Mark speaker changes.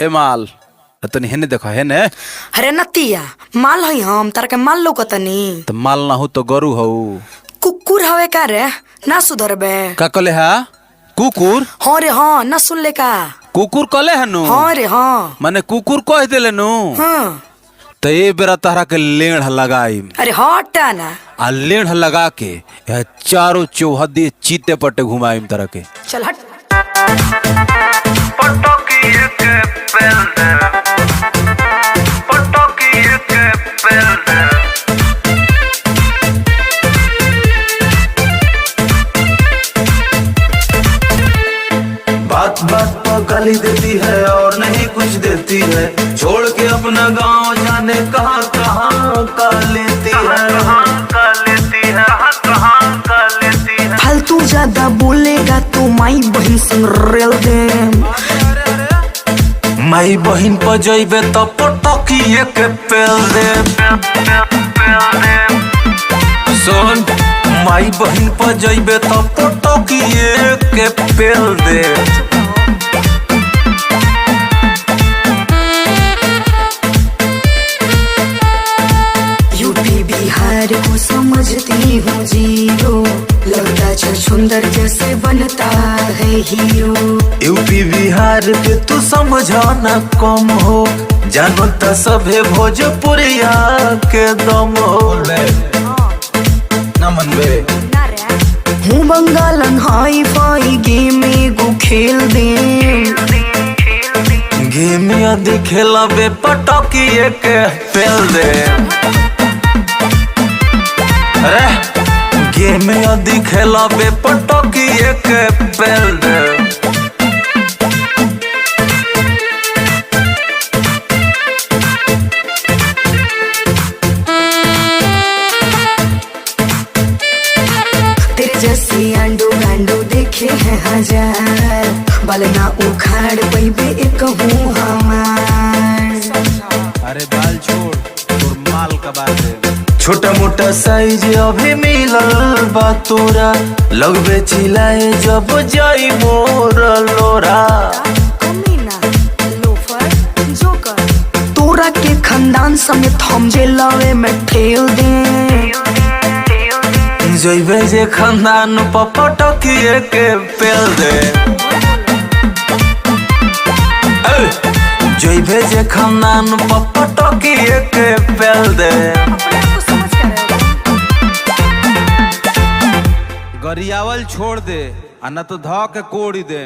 Speaker 1: ए माल तनी हेने देखो हेने।
Speaker 2: अरे नतिया माल हई हम तारा के माल लौकतनी।
Speaker 1: तो माल ना हो तो गरु हो।
Speaker 2: कुकुर हवे का रे ना सुधरबे।
Speaker 1: का कले हा कुकुर?
Speaker 2: हाँ रे हाँ ना सुन ले का
Speaker 1: कुकुर कले हनु।
Speaker 2: हाँ रे हाँ
Speaker 1: माने कुकुर कह देले नु।
Speaker 2: हाँ
Speaker 1: तो ये बेरा तारा के लेढ़ लगाई।
Speaker 2: अरे हटा ना
Speaker 1: आ लेढ़ लगा के यह चारों चौहदी चीते पट्टे घुमाई तरह के।
Speaker 2: चल हट।
Speaker 3: बात बात पर गाली देती है और नहीं कुछ देती है, छोड़ के अपना गांव जाने कहाँ कहाँ का लेती है।
Speaker 2: फालतू ज्यादा बोलेगा तो माई बहन संग रेल दे।
Speaker 3: माई बहन पर जइबे तो पटकिए के पेल दे। सुन माई बहन पर जइबे तो पटकिए के पेल दे।
Speaker 2: यूपी बिहार को समझती हूँ जीरो, लगता छछुंदर जैसे बनता है हीरो।
Speaker 3: यूपी बिहार के तू समझाना कम हो, जानता सभे भोजपुरिया के दम हो। ना मनबे
Speaker 2: हूँ बंगालन हाई फाई गेम एगो खेल दे।
Speaker 3: गेम यदि खेलबे पटकिए के पेल दे। अरे गेम यदि खेलबे पटकिए के पेल दे।
Speaker 2: तेरे जैसे आंडो गांडो देखे हैं हजार, बलना उखाड़ पैबे एक हूँ हमार।
Speaker 1: अरे बाल छोड़ और माल का बात है।
Speaker 3: छोटा मोटा साइज अभी मिलल बा तोरा, लगबे चिल्लाए जब जाई मोर लोरा।
Speaker 2: तोरा के खानदान समेत हम जेलवे में ठेल दे।
Speaker 3: जइबे जे खानदान पर पटकिए के पेल दे। जइबे जे खानदान पर पटकिए के पेल दे।
Speaker 1: गरियावल छोड़ दे आ न तो धा के कोड़ी दे।